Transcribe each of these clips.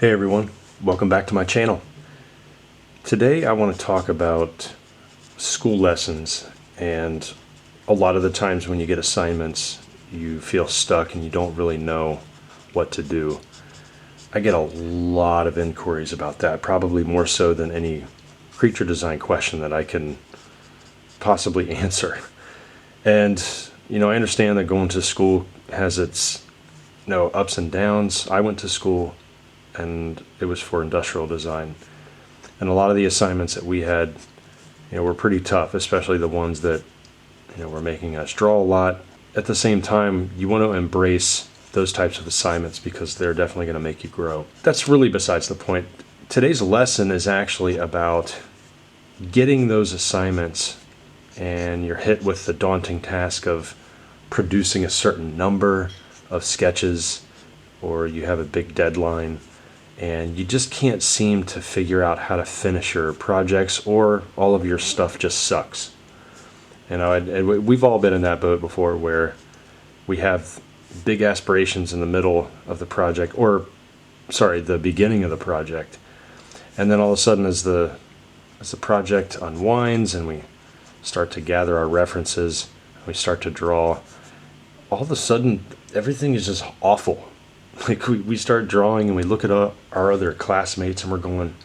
Hey everyone, welcome back to my channel. Today I want to talk about school lessons, and a lot of the times when you get assignments you feel stuck and you don't really know what to do. I get a lot of inquiries about that, probably more so than any creature design question that I can possibly answer. And I understand that going to school has its ups and downs. I went to school and it was for industrial design. And a lot of the assignments that we had, were pretty tough, especially the ones that, were making us draw a lot. At the same time, you want to embrace those types of assignments because they're definitely going to make you grow. That's really besides the point. Today's lesson is actually about getting those assignments, and you're hit with the daunting task of producing a certain number of sketches, or you have a big deadline and you just can't seem to figure out how to finish your projects, or all of your stuff just sucks. And we've all been in that boat before, where we have big aspirations in the middle of the project, or the beginning of the project, and then all of a sudden as the project unwinds and we start to gather our references, we start to draw, all of a sudden everything is just awful. Like we start drawing and we look at our other classmates and we're going,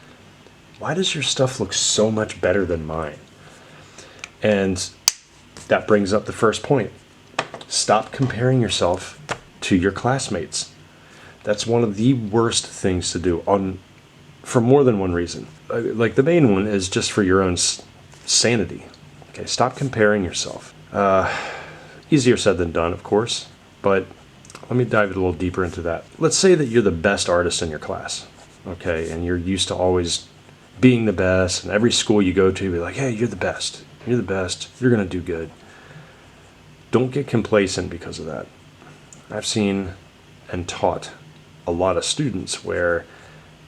why does your stuff look so much better than mine? And that brings up the first point. Stop comparing yourself to your classmates. That's one of the worst things to do, for more than one reason. Like the main one is just for your own sanity. Okay, stop comparing yourself. Easier said than done, of course, but let me dive a little deeper into that. Let's say that you're the best artist in your class, okay, and you're used to always being the best, and every school you go to, you're like, hey, you're the best, you're going to do good. Don't get complacent because of that. I've seen and taught a lot of students where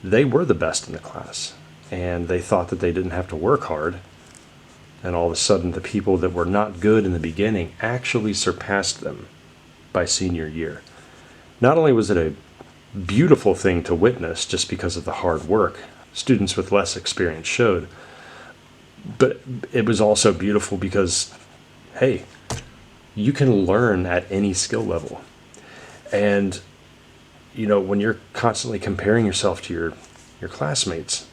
they were the best in the class, and they thought that they didn't have to work hard, and all of a sudden the people that were not good in the beginning actually surpassed them by senior year. Not only was it a beautiful thing to witness just because of the hard work students with less experience showed, but it was also beautiful because, hey, you can learn at any skill level. And when you're constantly comparing yourself to your classmates,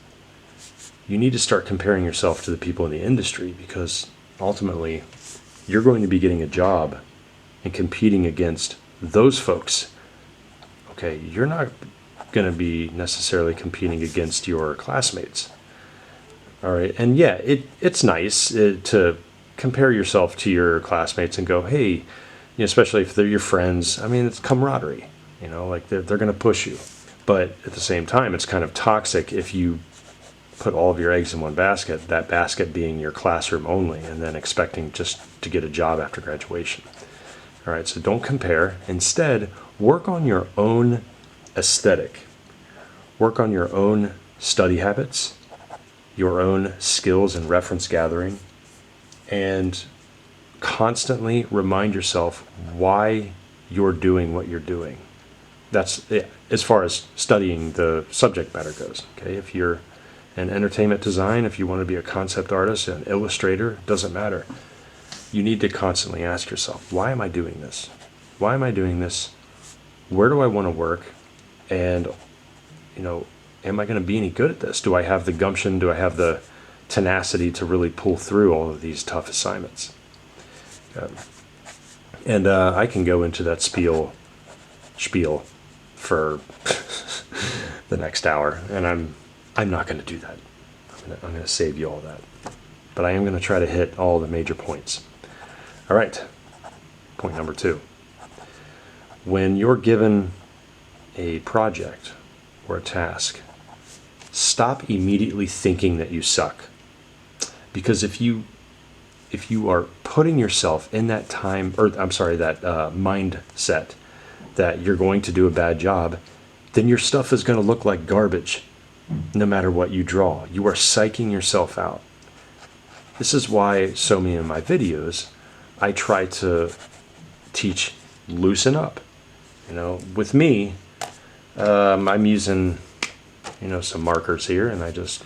you need to start comparing yourself to the people in the industry, because ultimately you're going to be getting a job and competing against those folks. Okay, you're not going to be necessarily competing against your classmates. All right, and yeah, it's nice to compare yourself to your classmates and go, hey, especially if they're your friends. I mean, it's camaraderie. Like they're going to push you. But at the same time, it's kind of toxic if you put all of your eggs in one basket, that basket being your classroom only, and then expecting just to get a job after graduation. All right, so don't compare. Instead, work on your own aesthetic. Work on your own study habits, your own skills and reference gathering, and constantly remind yourself why you're doing what you're doing. That's it, as far as studying the subject matter goes. Okay, if you're in entertainment design, if you want to be a concept artist, an illustrator, doesn't matter. You need to constantly ask yourself, why am I doing this? Why am I doing this? Where do I want to work? And, am I going to be any good at this? Do I have the gumption? Do I have the tenacity to really pull through all of these tough assignments? And I can go into that spiel for the next hour, and I'm not going to do that. I'm going to save you all that. But I am going to try to hit all the major points. All right, point number 2. When you're given a project or a task, stop immediately thinking that you suck. Because if you are putting yourself in that mindset that you're going to do a bad job, then your stuff is going to look like garbage no matter what you draw. You are psyching yourself out. This is why so many of my videos, I try to teach loosen up. With me, I'm using some markers here, and I just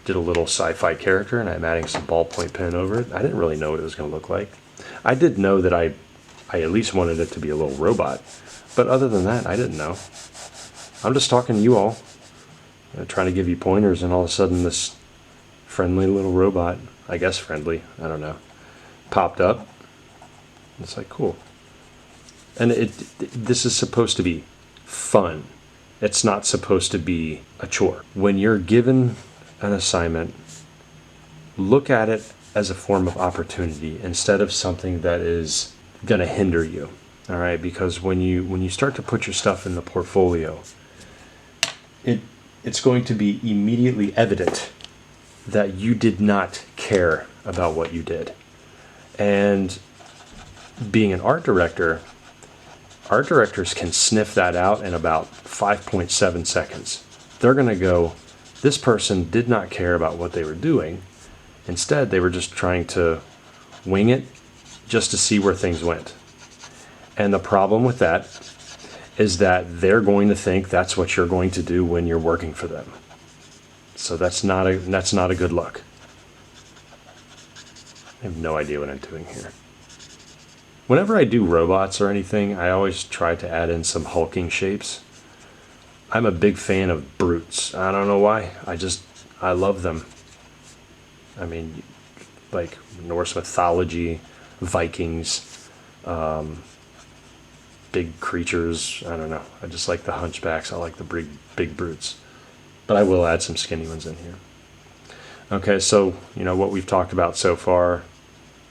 did a little sci-fi character, and I'm adding some ballpoint pen over it. I didn't really know what it was going to look like. I did know that I at least wanted it to be a little robot, but other than that, I didn't know. I'm just talking to you all, trying to give you pointers, and all of a sudden this friendly little robot, I guess friendly, I don't know, popped up. It's like, cool. And this is supposed to be fun. It's not supposed to be a chore. When you're given an assignment, look at it as a form of opportunity instead of something that is going to hinder you. All right, because when you start to put your stuff in the portfolio, it's going to be immediately evident that you did not care about what you did. And being an art directors can sniff that out in about 5.7 seconds. They're going to go, this person did not care about what they were doing. Instead, they were just trying to wing it just to see where things went. And the problem with that is that they're going to think that's what you're going to do when you're working for them. So that's not a good look. I have no idea what I'm doing here. Whenever I do robots or anything, I always try to add in some hulking shapes. I'm a big fan of brutes. I don't know why. I love them. I mean, like Norse mythology, Vikings, big creatures. I don't know. I just like the hunchbacks. I like the big brutes. But I will add some skinny ones in here. Okay, so what we've talked about so far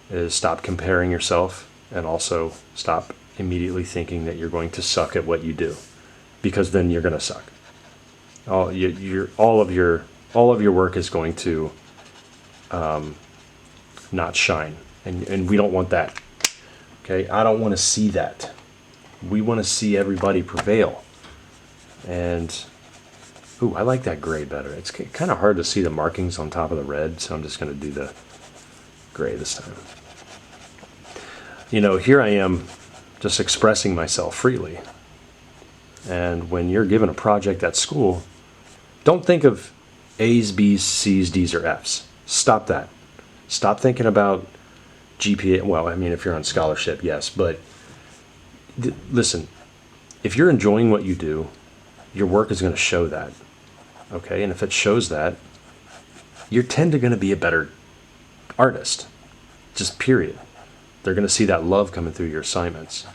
is stop comparing yourself, and also stop immediately thinking that you're going to suck at what you do, because then you're going to suck. All of your work is going to not shine, and we don't want that. Okay, I don't want to see that. We want to see everybody prevail. And ooh, I like that gray better. It's kind of hard to see the markings on top of the red, so I'm just going to do the gray this time. Here I am just expressing myself freely. And when you're given a project at school, don't think of A's, B's, C's, D's, or F's. Stop that. Stop thinking about GPA. Well, I mean, if you're on scholarship, yes. But listen, if you're enjoying what you do, your work is going to show that. Okay? And if it shows that, you're going to be a better artist. Just period. They're going to see that love coming through your assignments.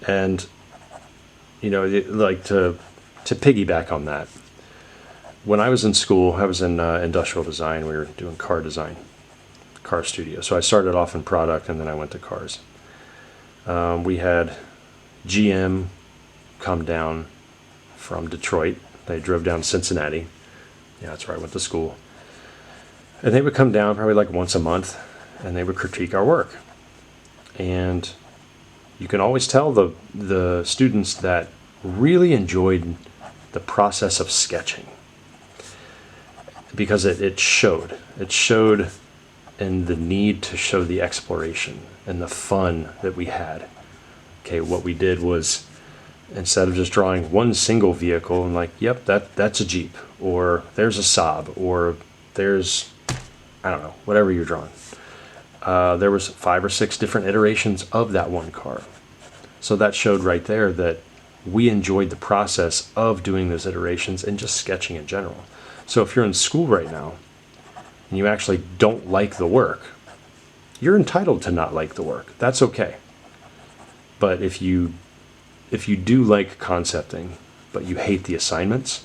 And, like to piggyback on that, when I was in school, I was in industrial design. We were doing car design, car studio. So I started off in product, and then I went to cars. We had GM come down from Detroit. They drove down to Cincinnati. Yeah, that's where I went to school. And they would come down probably like once a month, and they would critique our work. And you can always tell the students that really enjoyed the process of sketching, because it showed. It showed in the need to show the exploration and the fun that we had. Okay, what we did was, instead of just drawing one single vehicle and like, yep, that's a Jeep, or there's a Saab, or there's, I don't know, whatever you're drawing. There was 5 or 6 different iterations of that one car. So that showed right there that we enjoyed the process of doing those iterations and just sketching in general. So if you're in school right now and you actually don't like the work, you're entitled to not like the work. That's okay. But if you do like concepting, but you hate the assignments,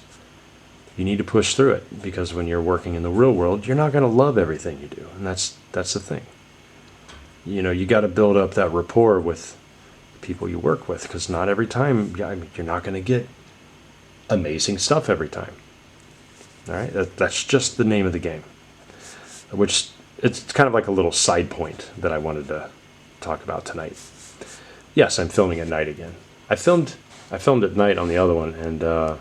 you need to push through it, because when you're working in the real world, you're not going to love everything you do. And that's the thing. You got to build up that rapport with people you work with, because not every time, you're not going to get amazing stuff every time. All right, that's just the name of the game. Which it's kind of like a little side point that I wanted to talk about tonight. Yes, I'm filming at night again. I filmed at night on the other one, and I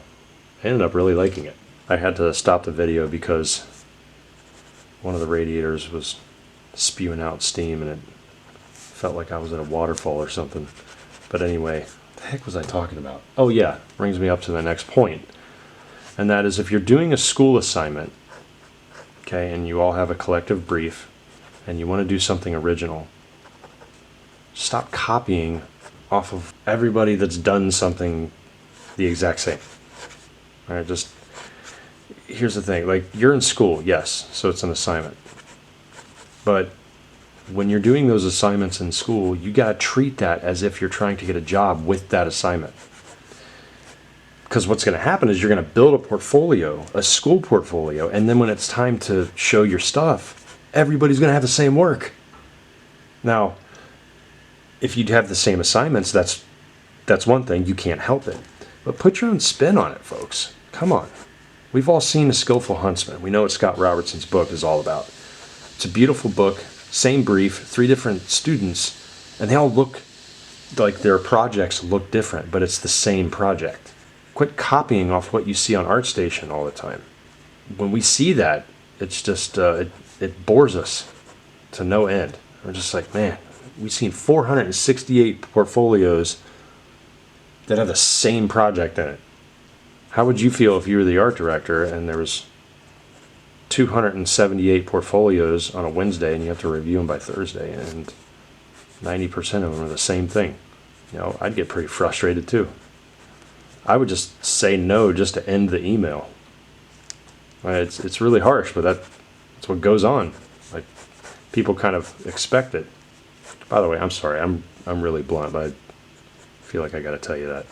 ended up really liking it. I had to stop the video because one of the radiators was spewing out steam, and it felt like I was at a waterfall or something. But anyway, what the heck was I talking about? Oh yeah, brings me up to the next point. And that is, if you're doing a school assignment, okay, and you all have a collective brief, and you want to do something original, stop copying off of everybody that's done something the exact same. All right, just, here's the thing, like, you're in school, yes, so it's an assignment. But when you're doing those assignments in school, you got to treat that as if you're trying to get a job with that assignment. Because what's going to happen is you're going to build a portfolio, a school portfolio, and then when it's time to show your stuff, everybody's going to have the same work. Now, if you have the same assignments, that's one thing, you can't help it. But put your own spin on it, folks. Come on. We've all seen A Skillful Huntsman. We know what Scott Robertson's book is all about. It's a beautiful book, same brief, 3 different students, and they all look like their projects look different, but it's the same project. Quit copying off what you see on ArtStation all the time. When we see that, it's just, it bores us to no end. We're just like, man, we've seen 468 portfolios that have the same project in it. How would you feel if you were the art director and there was 278 portfolios on a Wednesday and you have to review them by Thursday and 90% of them are the same thing? You know, I'd get pretty frustrated too. I would just say no just to end the email. It's really harsh, but that's what goes on. Like, people kind of expect it. By the way, I'm sorry, I'm really blunt, but I feel like I got to tell you that.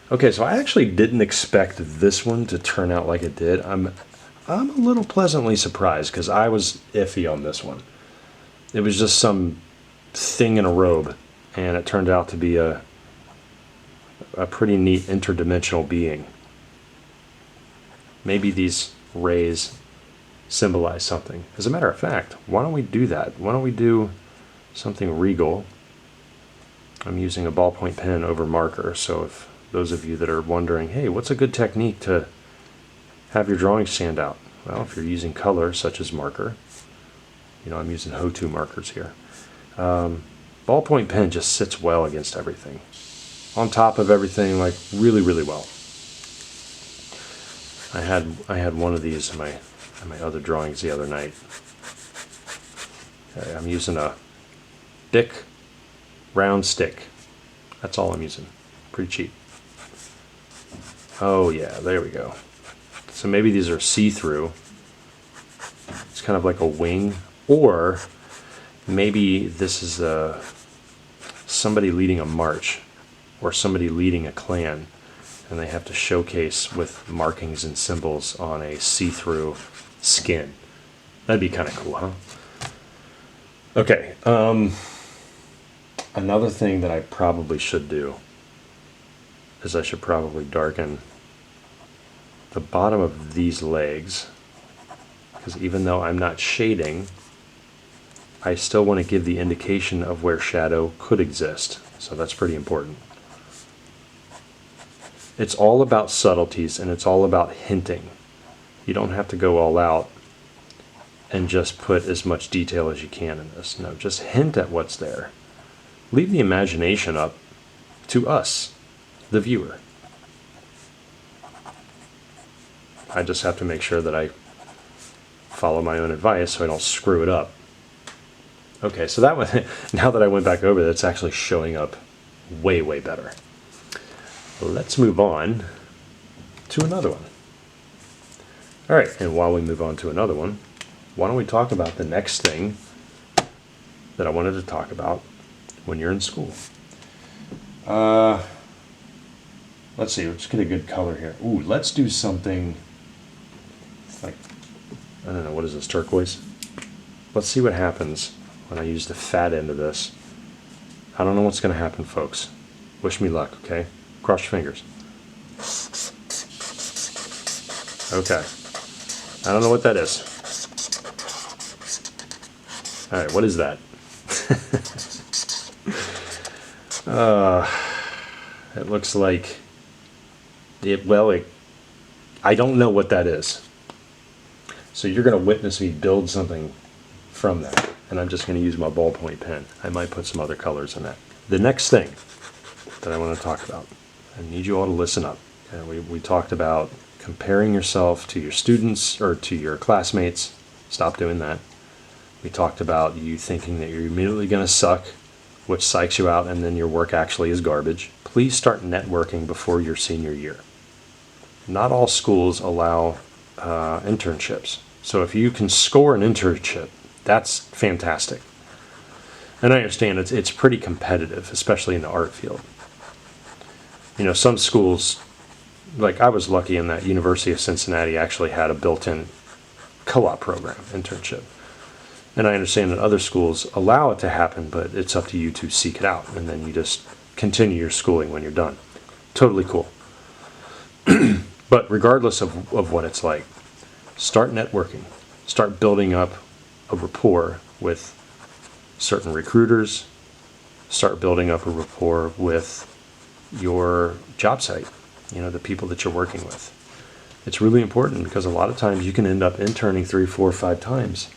Okay, so I actually didn't expect this one to turn out like it did. I'm a little pleasantly surprised because I was iffy on this one. It was just some thing in a robe, and it turned out to be a pretty neat interdimensional being. Maybe these rays symbolize something. As a matter of fact, why don't we do that? Why don't we do something regal? I'm using a ballpoint pen over marker, so if those of you that are wondering, hey, what's a good technique to have your drawing stand out? Well, if you're using color, such as marker, you know, I'm using Hotu markers here. Ballpoint pen just sits well against everything. On top of everything, like, really, really well. I had one of these in my other drawings the other night. Okay, I'm using a Bic round stick. That's all I'm using. Pretty cheap. Oh yeah, there we go. So maybe these are see-through. It's kind of like a wing, or maybe this is somebody leading a march, or somebody leading a clan, and they have to showcase with markings and symbols on a see-through skin. That'd be kind of cool, huh? Okay, another thing that I probably should do is I should probably darken the bottom of these legs, because even though I'm not shading, I still want to give the indication of where shadow could exist. So that's pretty important. It's all about subtleties, and it's all about hinting. You don't have to go all out and just put as much detail as you can in this. No, just hint at what's there. Leave the imagination up to us, the viewer. I just have to make sure that I follow my own advice so I don't screw it up. Okay, so that one, now that I went back over, that's actually showing up way, way better. Let's move on to another one. All right, and while we move on to another one, why don't we talk about the next thing that I wanted to talk about when you're in school. Let's see, let's get a good color here. Ooh, let's do something like, I don't know, what is this, turquoise? Let's see what happens when I use the fat end of this. I don't know what's going to happen, folks. Wish me luck, okay? Cross your fingers. Okay. I don't know what that is. All right, what is that? It looks like I don't know what that is. So you're going to witness me build something from that, and I'm just going to use my ballpoint pen. I might put some other colors in that. The next thing that I want to talk about, I need you all to listen up. We talked about comparing yourself to your students or to your classmates. Stop doing that. We talked about you thinking that you're immediately going to suck, which psychs you out, and then your work actually is garbage. Please start networking before your senior year. Not all schools allow internships. So if you can score an internship, that's fantastic. And I understand it's pretty competitive, especially in the art field. You know, some schools, like I was lucky in that University of Cincinnati actually had a built-in co-op program, internship. And I understand that other schools allow it to happen, but it's up to you to seek it out. And then you just continue your schooling when you're done. Totally cool. But regardless of what it's like, start networking. Start building up a rapport with certain recruiters. Start building up a rapport with your job site, you know, the people that you're working with. It's really important because a lot of times you can end up interning 3, 4, 5 times,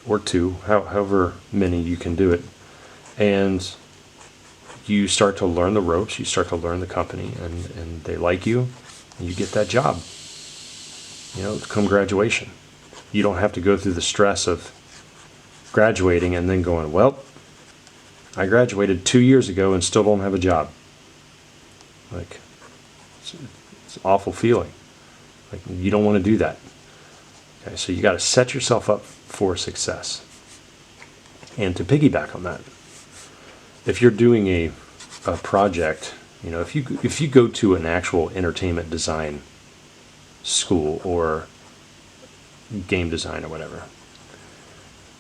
or 2, however many you can do it. And you start to learn the ropes, you start to learn the company, and they like you, and you get that job. You know, come graduation. You don't have to go through the stress of graduating and then going, well, I graduated 2 years ago and still don't have a job. Like, it's an awful feeling. Like, you don't want to do that. Okay, so you got to set yourself up for success. And to piggyback on that, if you're doing a project, you know, if you go to an actual entertainment design school or game design or whatever,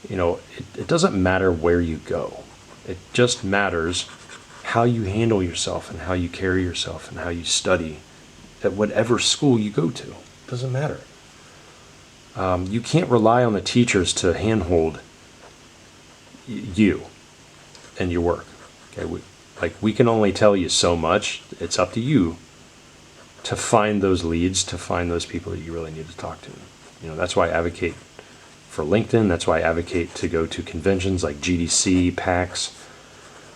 you know, it doesn't matter where you go. It just matters how you handle yourself and how you carry yourself and how you study at whatever school you go to. It doesn't matter. You can't rely on the teachers to handhold you and your work. Okay, we can only tell you so much. It's up to you to find those leads, to find those people that you really need to talk to. You know, that's why I advocate for LinkedIn. That's why I advocate to go to conventions like GDC, PAX.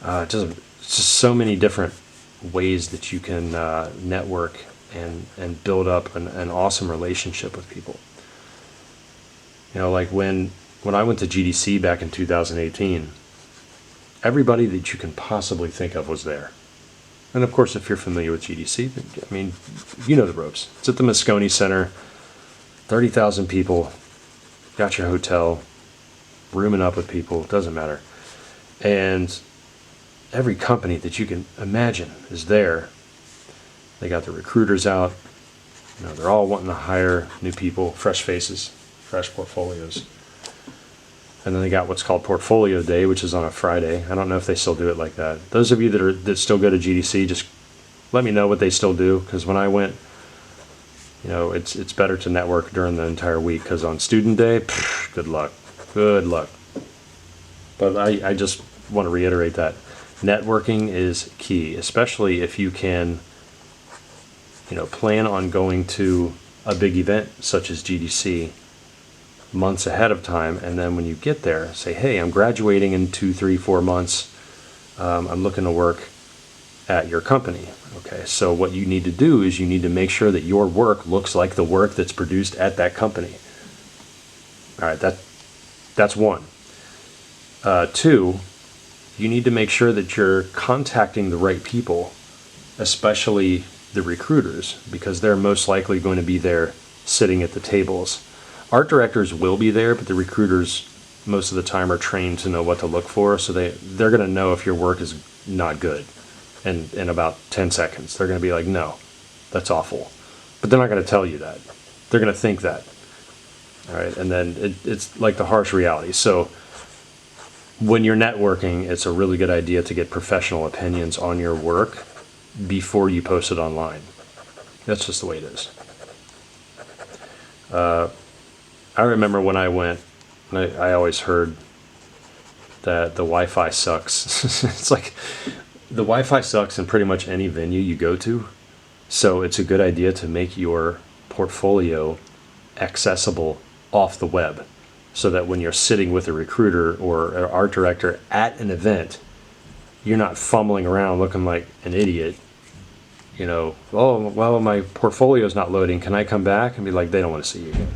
It's just so many different ways that you can network and build up an awesome relationship with people. You know, like when I went to GDC back in 2018, everybody that you can possibly think of was there. And of course, if you're familiar with GDC, I mean, you know the ropes. It's at the Moscone Center, 30,000 people, got your hotel, rooming up with people, doesn't matter. And every company that you can imagine is there. They got the recruiters out. You know, they're all wanting to hire new people, fresh faces, fresh portfolios. And then they got what's called Portfolio Day, which is on a Friday. I don't know if they still do it like that. Those of you that still go to GDC, just let me know what they still do. Because when I went, you know, it's better to network during the entire week. Because on student day, good luck. Good luck. But I just want to reiterate that networking is key, especially if you can, you know, plan on going to a big event such as GDC months ahead of time, and then when you get there, say, hey, I'm graduating in 2, 3, 4 months. I'm looking to work at your company. Okay, so what you need to do is you need to make sure that your work looks like the work that's produced at that company. All right, that's one. 2, you need to make sure that you're contacting the right people, especially the recruiters, because they're most likely going to be there sitting at the tables. Art directors will be there, but the recruiters most of the time are trained to know what to look for, so they're going to know if your work is not good in about 10 seconds. They're going to be like, no, that's awful. But they're not going to tell you that. They're going to think that. All right, and then it's like the harsh reality. So when you're networking, it's a really good idea to get professional opinions on your work before you post it online. That's just the way it is. I remember when I went, I always heard that the Wi-Fi sucks. It's like the Wi-Fi sucks in pretty much any venue you go to. So it's a good idea to make your portfolio accessible off the web, so that when you're sitting with a recruiter or an art director at an event, you're not fumbling around looking like an idiot You know, oh, well, my portfolio's not loading. Can I come back? And be like, they don't want to see you again.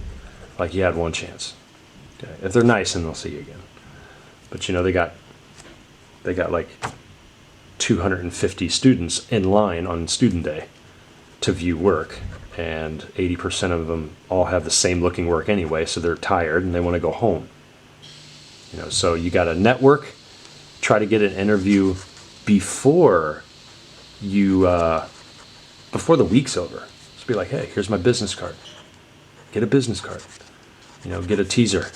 Like, you had one chance. Okay. If they're nice, then they'll see you again. But you know, they got like 250 students in line on student day to view work, and 80% of them all have the same looking work anyway, so they're tired and they want to go home. You know, so you got to network, try to get an interview before you before the week's over. Just be like, hey, here's my business card. Get a business card. You know, get a teaser,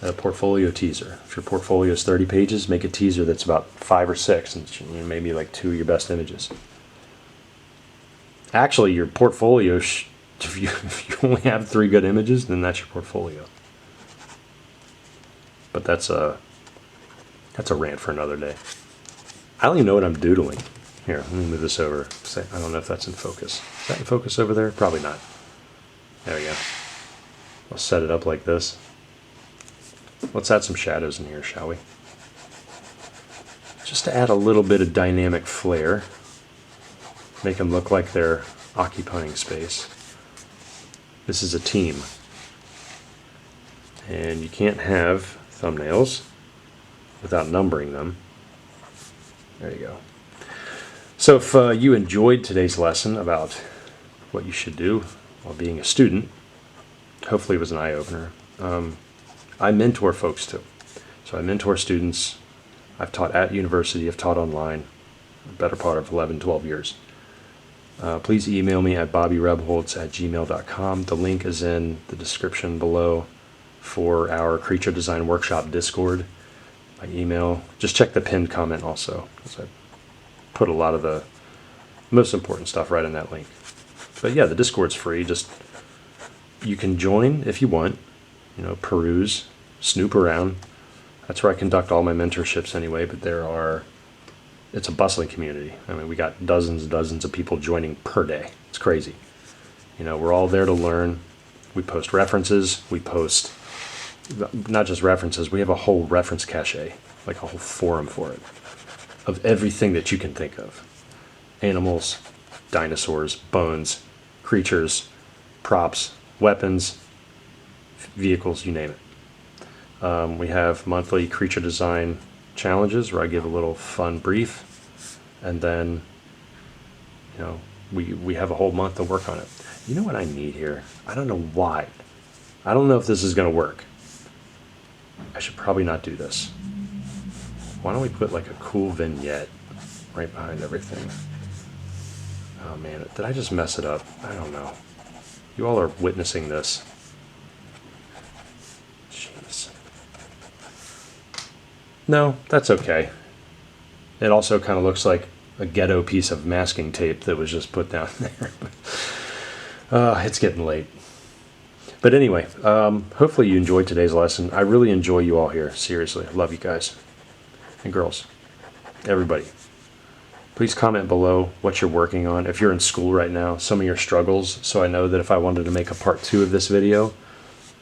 a portfolio teaser. If your portfolio is 30 pages, make a teaser that's about 5 or 6, and you know, maybe like 2 of your best images. Actually, your portfolio, if you only have 3 good images, then that's your portfolio. But that's a rant for another day. I don't even know what I'm doodling. Here, let me move this over. I don't know if that's in focus. Is that in focus over there? Probably not. There we go. I'll set it up like this. Let's add some shadows in here, shall we? Just to add a little bit of dynamic flair. Make them look like they're occupying space. This is a team. And you can't have thumbnails without numbering them. There you go. So if you enjoyed today's lesson about what you should do while being a student, hopefully it was an eye-opener. I mentor folks too. So I mentor students. I've taught at university, I've taught online, the better part of 11, 12 years. Please email me at bobbyrebholz@gmail.com. The link is in the description below for our Creature Design Workshop Discord. My email. Just check the pinned comment also, because I put a lot of the most important stuff right in that link. But yeah, the Discord's free. Just you can join if you want. You know, peruse, snoop around. That's where I conduct all my mentorships anyway. But it's a bustling community. I mean, we got dozens and dozens of people joining per day. It's crazy. You know, we're all there to learn. We post references. We post not just references. We have a whole reference cache, like a whole forum for it, of everything that you can think of. Animals, dinosaurs, bones, creatures, props, weapons, vehicles, you name it. We have monthly creature design challenges where I give a little fun brief, and then, you know, we have a whole month to work on it. You know what I need here? I don't know why. I don't know if this is going to work. I should probably not do this. Why don't we put like a cool vignette right behind everything? Oh man, did I just mess it up? I don't know. You all are witnessing this. Jeez. No, that's okay. It also kind of looks like a ghetto piece of masking tape that was just put down there. It's getting late. But anyway, hopefully you enjoyed today's lesson. I really enjoy you all here. Seriously, I love you guys. And girls. Everybody. Please comment below what you're working on. If you're in school right now, some of your struggles, so I know that if I wanted to make a part 2 of this video,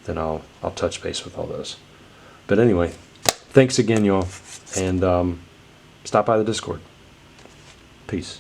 then I'll touch base with all those. But anyway, thanks again, y'all. And stop by the Discord. Peace.